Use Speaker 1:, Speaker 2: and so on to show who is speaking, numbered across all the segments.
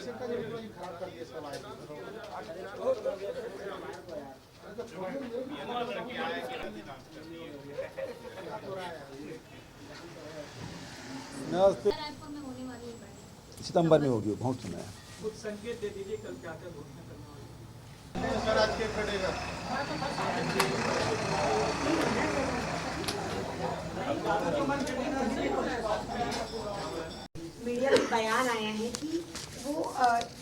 Speaker 1: सितंबर में होगी, बहुत सुना है।
Speaker 2: कुछ संकेत दे दीजिए कल क्या क्या घोषणा करने
Speaker 3: मीडिया में बयान आया है कि वो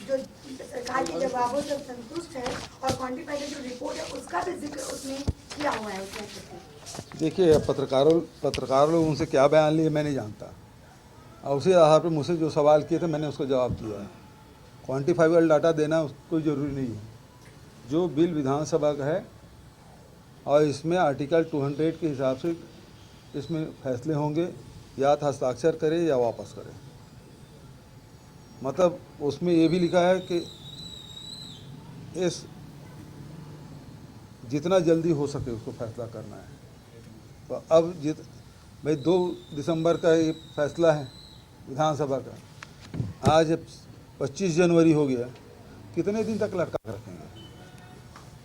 Speaker 3: जो सरकार के जवाबों से संतुष्ट है और क्वांटिफाइड जो रिपोर्ट है उसका भी जिक्र उसने किया हुआ है उसमें।
Speaker 1: देखिए, पत्रकारों लोग उनसे क्या बयान लिए मैं नहीं जानता, और उसी आधार पर मुझसे जो सवाल किए थे मैंने उसको जवाब दिया है। क्वांटिफाइबल डाटा देना कोई ज़रूरी नहीं है। जो बिल विधानसभा का है और इसमें आर्टिकल 200 के हिसाब से इसमें फैसले होंगे, या तो हस्ताक्षर करें या वापस करें। मतलब उसमें ये भी लिखा है कि इस जितना जल्दी हो सके उसको फैसला करना है। तो अब भाई 2 दिसंबर का ये फैसला है विधानसभा का, आज 25 जनवरी हो गया, कितने दिन तक लटका कर रखेंगे?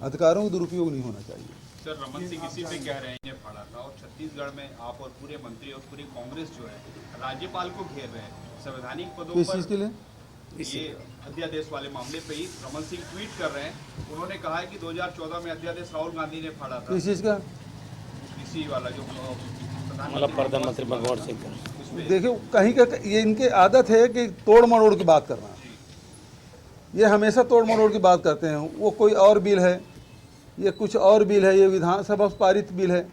Speaker 1: अधिकारों का दुरुपयोग नहीं होना चाहिए।
Speaker 4: सर, रमन सिंह इसी पे कह रहे हैं ये फाड़ा था, और छत्तीसगढ़ में आप और पूरे मंत्री और पूरी कांग्रेस जो है राज्यपाल को घेर रहे हैं संवैधानिक पदों पर।
Speaker 1: किस चीज़ के लिए?
Speaker 4: ये अध्यादेश वाले मामले पे ही रमन सिंह ट्वीट कर रहे हैं। उन्होंने कहा है कि 2014 में अध्यादेश राहुल गांधी ने फाड़ा था।
Speaker 1: किस चीज़ का?
Speaker 4: इसी वाला जो
Speaker 1: प्रधानमंत्री मनमोहन सिंह का। देखिए, कहीं का ये इनकी आदत है कि तोड़ मरोड़ की बात करना। ये हमेशा तोड़ मरोड़ की बात करते हैं। वो कोई और बिल है, ये कुछ और बिल है, ये विधानसभा पारित बिल है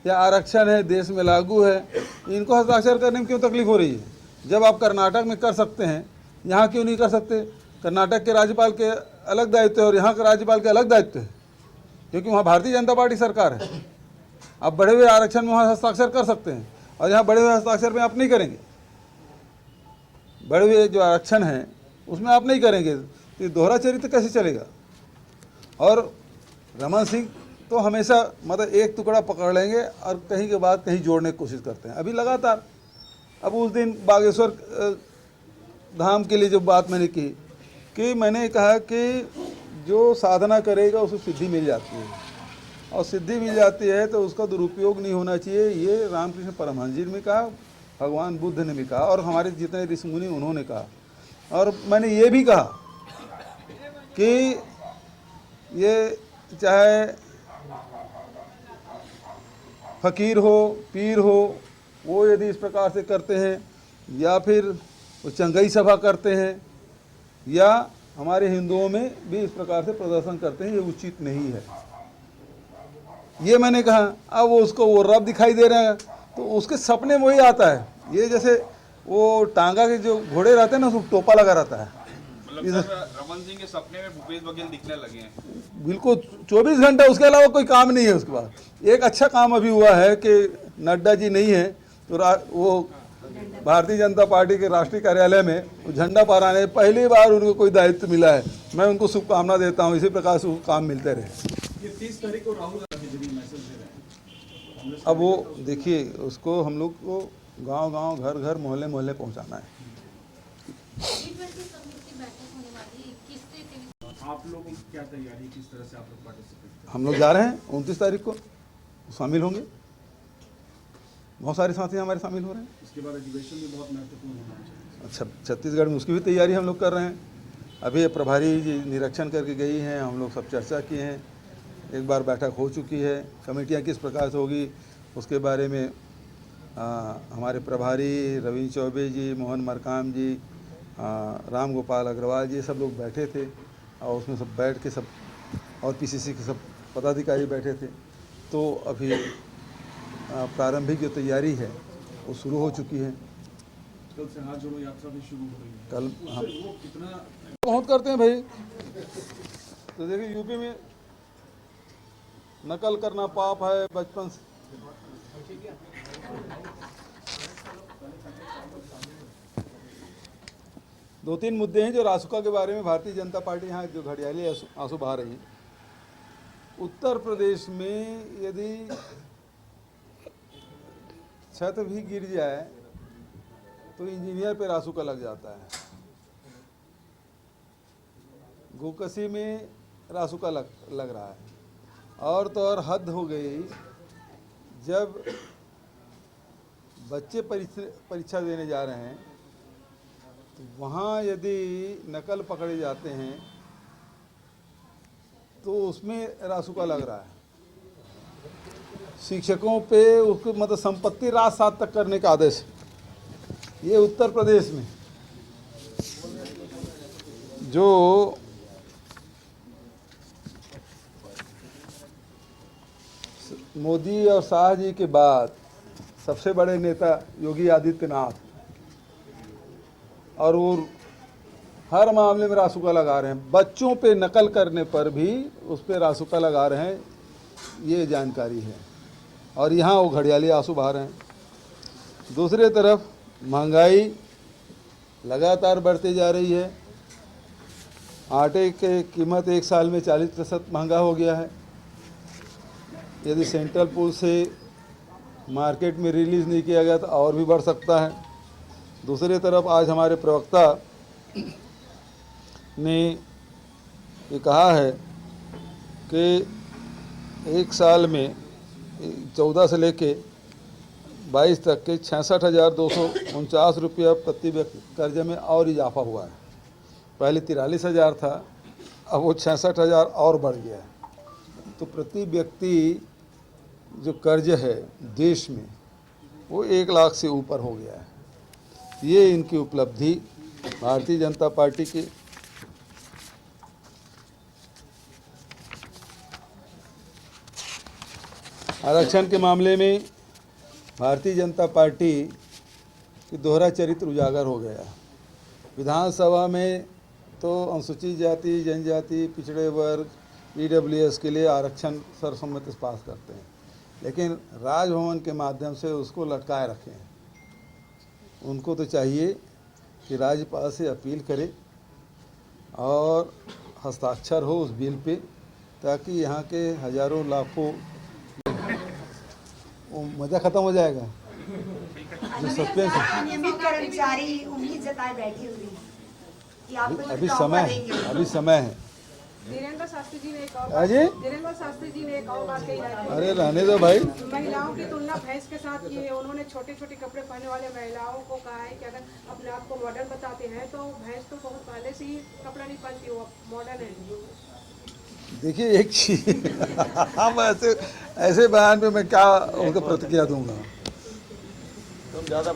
Speaker 1: या आरक्षण है, देश में लागू है, इनको हस्ताक्षर करने में क्यों तकलीफ हो रही है? जब आप कर्नाटक में कर सकते हैं, यहाँ क्यों नहीं कर सकते? कर्नाटक के राज्यपाल के अलग दायित्व है और यहाँ के राज्यपाल के अलग दायित्व है, क्योंकि वहाँ भारतीय जनता पार्टी सरकार है। आप बढ़े हुए आरक्षण में वहाँ हस्ताक्षर कर सकते हैं और यहाँ बढ़े हुए हस्ताक्षर में आप नहीं करेंगे। बढ़े हुए जो आरक्षण है उसमें आप नहीं करेंगे, तो ये दोहरा चरित्र कैसे चलेगा? और रमन सिंह तो हमेशा मतलब एक टुकड़ा पकड़ लेंगे और कहीं के बाद कहीं जोड़ने की कोशिश करते हैं। अभी लगातार, अब उस दिन बागेश्वर धाम के लिए जो बात मैंने की कि मैंने कहा कि जो साधना करेगा उसको सिद्धि मिल जाती है, और सिद्धि मिल जाती है तो उसका दुरुपयोग नहीं होना चाहिए। ये रामकृष्ण परमहंस जी ने कहा, भगवान बुद्ध ने भी कहा, और हमारे जितने ऋषि मुनि उन्होंने कहा। और मैंने ये भी कहा कि ये चाहे फकीर हो, पीर हो, वो यदि इस प्रकार से करते हैं, या फिर वो चंगई सभा करते हैं, या हमारे हिंदुओं में भी इस प्रकार से प्रदर्शन करते हैं, ये उचित नहीं है। ये मैंने कहा। अब वो उसको वो रब दिखाई दे रहा है तो उसके सपने में वही आता है। ये जैसे वो टांगा के जो घोड़े रहते हैं ना, उसको टोपा लगा रहता है।
Speaker 4: मतलब रमन सिंह के सपने में भूपेश बघेल दिखने लगे हैं।
Speaker 1: बिल्कुल 24 घंटे, उसके अलावा कोई काम नहीं है। उसके बाद एक अच्छा काम अभी हुआ है कि नड्डा जी नहीं है तो वो भारतीय जनता पार्टी के राष्ट्रीय कार्यालय में झंडा फहराने पहली बार उनको कोई दायित्व मिला है। मैं उनको शुभकामना देता हूँ, इसी प्रकार से वो काम मिलते रहे।
Speaker 2: ये 30 तारीख को राहुल गांधी जी मैसेज दे रहे हैं।
Speaker 1: अब वो देखिए, उसको हम लोग को गांव-गांव, घर-घर, मोहल्ले-मोहल्ले पहुंचाना है।
Speaker 2: आप लोगों की क्या तैयारी, किस तरह से आप लोग पार्टिसिपेट करें?
Speaker 1: हम लोग जा रहे हैं 29 तारीख को, शामिल होंगे। बहुत सारे साथी हमारे शामिल हो रहे हैं।
Speaker 2: इसके बाद अधिवेशन भी बहुत महत्वपूर्ण होना चाहिए।
Speaker 1: अच्छा, छत्तीसगढ़ में उसकी भी तैयारी हम लोग कर रहे हैं। अभी प्रभारी जी निरीक्षण करके गई हैं, हम लोग सब चर्चा किए हैं। एक बार बैठक हो चुकी है। कमेटियां किस प्रकार से होगी उसके बारे में हमारे प्रभारी रविंद्र चौबे जी, मोहन मरकाम जी, राम गोपाल अग्रवाल जी, सब लोग बैठे थे, और उसमें सब बैठ के सब, और पीसीसी के सब पदाधिकारी बैठे थे। तो अभी प्रारंभिक जो तैयारी है वो शुरू हो चुकी है।
Speaker 2: कल से हाथ जोड़ो यात्रा भी शुरू हो रही है।
Speaker 1: कल हम
Speaker 2: वो कितना
Speaker 1: बहुत करते हैं भाई। तो देखिए, यूपी में नकल करना पाप है बचपन से। दो तीन मुद्दे हैं जो रासुका के बारे में भारतीय जनता पार्टी यहाँ जो घड़ियाली आंसू बहा रही है। उत्तर प्रदेश में यदि छत भी गिर जाए तो इंजीनियर पे रासुका लग जाता है। गोकसी में रासुका लग रहा है। और तो और हद हो गई, जब बच्चे परीक्षा देने जा रहे हैं तो वहाँ यदि नकल पकड़े जाते हैं तो उसमें रासुका लग रहा है। शिक्षकों पे उसको मतलब संपत्ति रात 7 तक करने का आदेश है। ये उत्तर प्रदेश में जो मोदी और शाह जी के बाद सबसे बड़े नेता योगी आदित्यनाथ, और वो हर मामले में रासुका लगा रहे हैं। बच्चों पे नकल करने पर भी उस पर रासुका लगा रहे हैं, ये जानकारी है। और यहाँ वो घड़ियाली आंसू बहा रहे हैं। दूसरी तरफ महंगाई लगातार बढ़ती जा रही है। आटे की कीमत 1 साल में 40% महंगा हो गया है। यदि सेंट्रल पूल से मार्केट में रिलीज़ नहीं किया गया तो और भी बढ़ सकता है। दूसरी तरफ आज हमारे प्रवक्ता ने ये कहा है कि 1 साल में 14 से लेके 22 तक के 66,249 रुपया प्रति व्यक्ति कर्जे में और इजाफा हुआ है। पहले 43,000 था, अब वो 66,000 और बढ़ गया है। तो प्रति व्यक्ति जो कर्ज है देश में वो 1 लाख से ऊपर हो गया है। ये इनकी उपलब्धि भारतीय जनता पार्टी की आरक्षण के मामले में भारतीय जनता पार्टी की दोहरा चरित्र उजागर हो गया। विधानसभा में तो अनुसूचित जाति, जनजाति, पिछड़े वर्ग, EWS के लिए आरक्षण सर्वसम्मति से पास करते हैं, लेकिन राजभवन के माध्यम से उसको लटकाए रखे हैं। उनको तो चाहिए कि राज्यपाल से अपील करे और हस्ताक्षर हो उस बिल पे, ताकि यहाँ के हजारों लाखों वो मज़ा ख़त्म हो जाएगा। जो सस्पेंस है,
Speaker 3: नियमित कर्मचारी उम्मीद जताए बैठी हुई हैं कि आपको
Speaker 1: अभी
Speaker 3: जो
Speaker 1: समय
Speaker 3: तोहफा
Speaker 1: है,
Speaker 3: देंगे।
Speaker 1: अभी समय है।
Speaker 5: धीरेन्द्र शास्त्री जी ने एक और
Speaker 1: अजय
Speaker 5: धीरेन्द्र शास्त्री जी ने एक और बात कही है।
Speaker 1: अरे रहने दो भाई।
Speaker 5: महिलाओं की तुलना भैंस के साथ की है। उन्होंने छोटे छोटे कपड़े पहनने वाले महिलाओं को कहा है कि अगर अपने आप को मॉडर्न बताते हैं तो भैंस तो बहुत पहले से ही कपड़ा नहीं पहनती, वो मॉडर्न है।
Speaker 1: देखिए एक चीज हम ऐसे बयान पे मैं क्या उनको प्रतिक्रिया दूंगा। तुम ज़्यादा